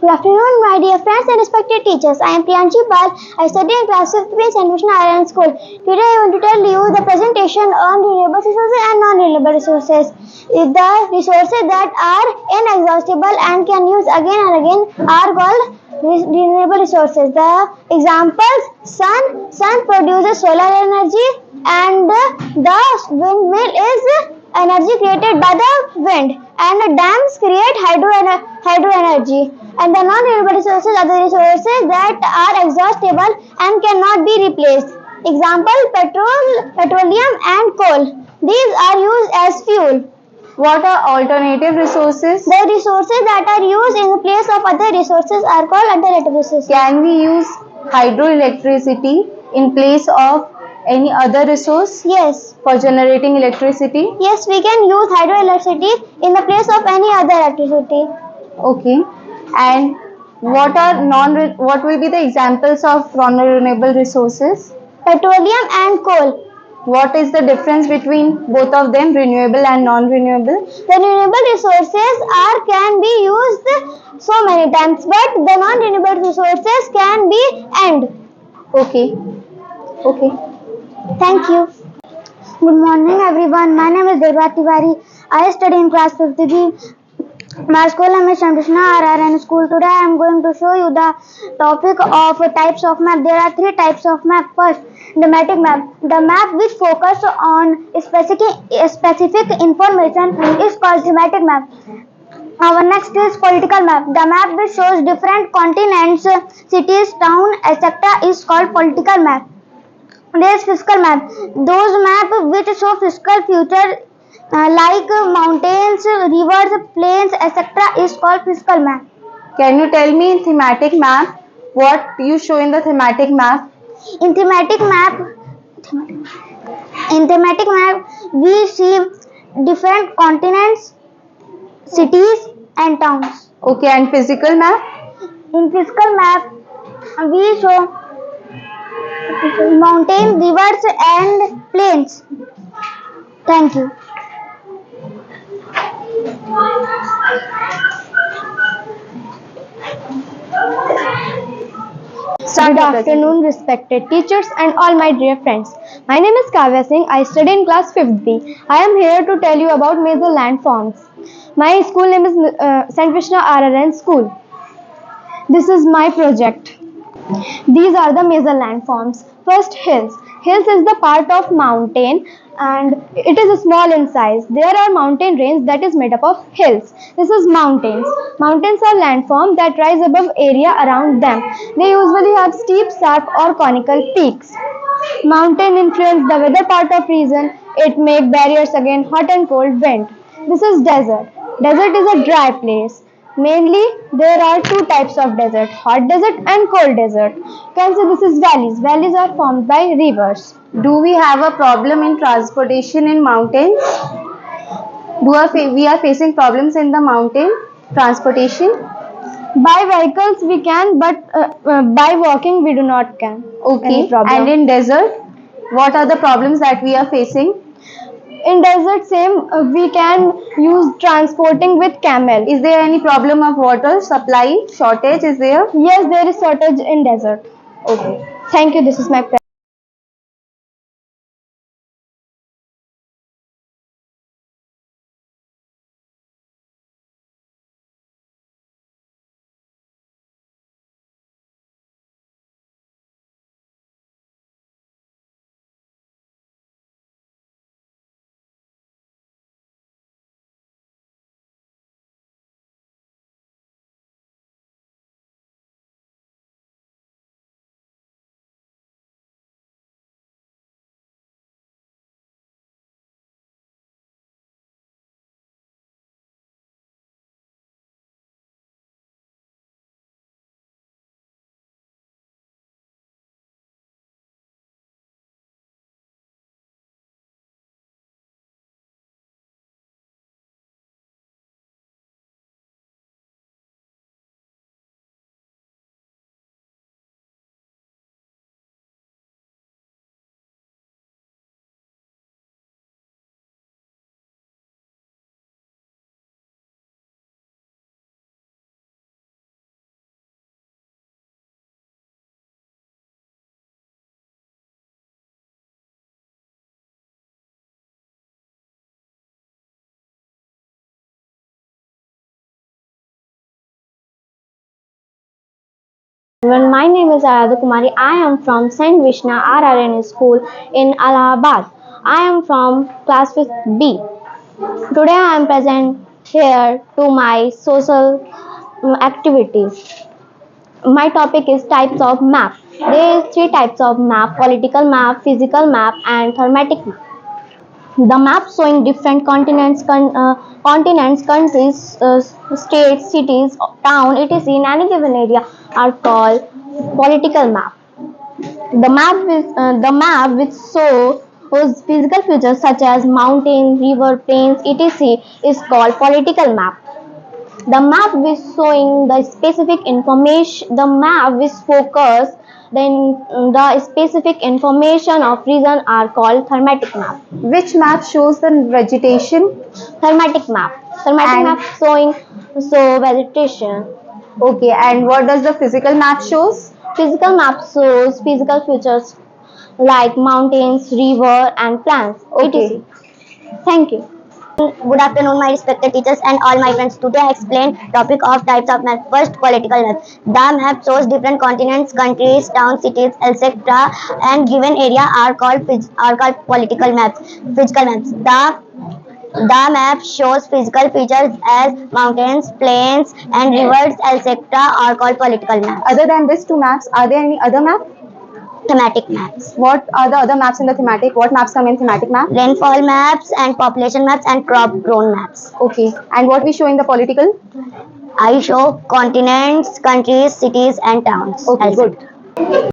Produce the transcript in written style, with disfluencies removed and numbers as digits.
Good afternoon, my dear friends and respected teachers. I am Priyanshi Pal. I study in class 5th in St. Krishna Iron School. Today I want to tell you the presentation on renewable resources and non-renewable resources. The resources that are inexhaustible and can use again and again are called renewable resources. The examples: sun produces solar energy, and the windmill is energy created by the wind, and dams create hydro energy. And the non-renewable resources are the resources that are exhaustible and cannot be replaced. Example: petroleum and coal. These are used as fuel. What are alternative resources? The resources that are used in place of other resources are called alternative resources. Can we use hydroelectricity in place of any other resource? Yes. For generating electricity? Yes, we can use hydroelectricity in the place of any other electricity. Okay. And what will be the examples of non-renewable resources? Petroleum and coal. What is the difference between both of them, renewable and non-renewable? The renewable resources can be used so many times, but the non-renewable resources can be end. Okay. Okay. Thank you. Good morning, everyone. My name is Devrat Tiwari. I study in class 5th B. My school name is St. Krishna RRN School. Today I am going to show you the topic of types of map. There are three types of map. First, thematic map. The map which focus on specific information is called thematic map. Our next is political map. The map which shows different continents, cities, towns, etc. is called political map. There is fiscal map. Those maps which show fiscal future like mountains, rivers, plains, etc. is called fiscal map. Can you tell me in thematic map what you show in the thematic map? In thematic map, we see different continents, cities, and towns. Okay, and physical map? In physical map, we show mountains, rivers, and plains. Thank you. Good afternoon, respected teachers and all my dear friends. My name is Kavya Singh. I study in class 5th B. I am here to tell you about major landforms. My school name is St. Krishna RRN School. This is my project. These are the major landforms. First, hills. Hills is the part of mountain and it is small in size. There are mountain range that is made up of hills. This is mountains. Mountains are landforms that rise above area around them. They usually have steep, sharp or conical peaks. Mountain influence the weather part of region. It make barriers against hot and cold wind. This is desert. Desert is a dry place. Mainly, there are two types of desert, hot desert and cold desert. Can say this is valleys. Valleys are formed by rivers. Do we have a problem in transportation in mountains? We are facing problems in the mountain transportation? By vehicles we can, but by walking we do not can. Okay. And in desert, what are the problems that we are facing? In desert, same we can use transporting with camel. Is there any problem of water supply shortage? Is there? Yes, there is shortage in desert. Okay. Thank you. This is my Well, my name is Aradha Kumari. I am from St. Vishna RRN School in Allahabad. I am from class 5th B. Today I am present here to my social activities. My topic is types of map. There are three types of map: political map, physical map, and thematic map. The map showing different continents, countries, states, cities, town, etc. in any given area are called political map. The map which shows physical features such as mountain, river, plains, etc. is called political map. The map which showing the specific information, the map which focus the specific information of region are called thematic map. Which map shows the vegetation? Thematic map. Thematic And- map showing vegetation. Okay, and what does the physical map shows? Physical map shows physical features like mountains, river, and plants. Okay. etc. Thank you. Good afternoon, my respected teachers and all my friends. Today I explain topic of types of map. First, political map. The map shows different continents, countries, towns, cities, etc. and given area are called political maps. Physical maps. The map shows physical features as mountains, plains, and rivers, etc. are called political maps. Other than these two maps, are there any other map? Thematic maps. What are the other maps in the thematic? What maps come in thematic map? Rainfall maps and population maps and crop grown maps. Okay, and what we show in the political? I show continents, countries, cities, and towns. Okay, Also. good.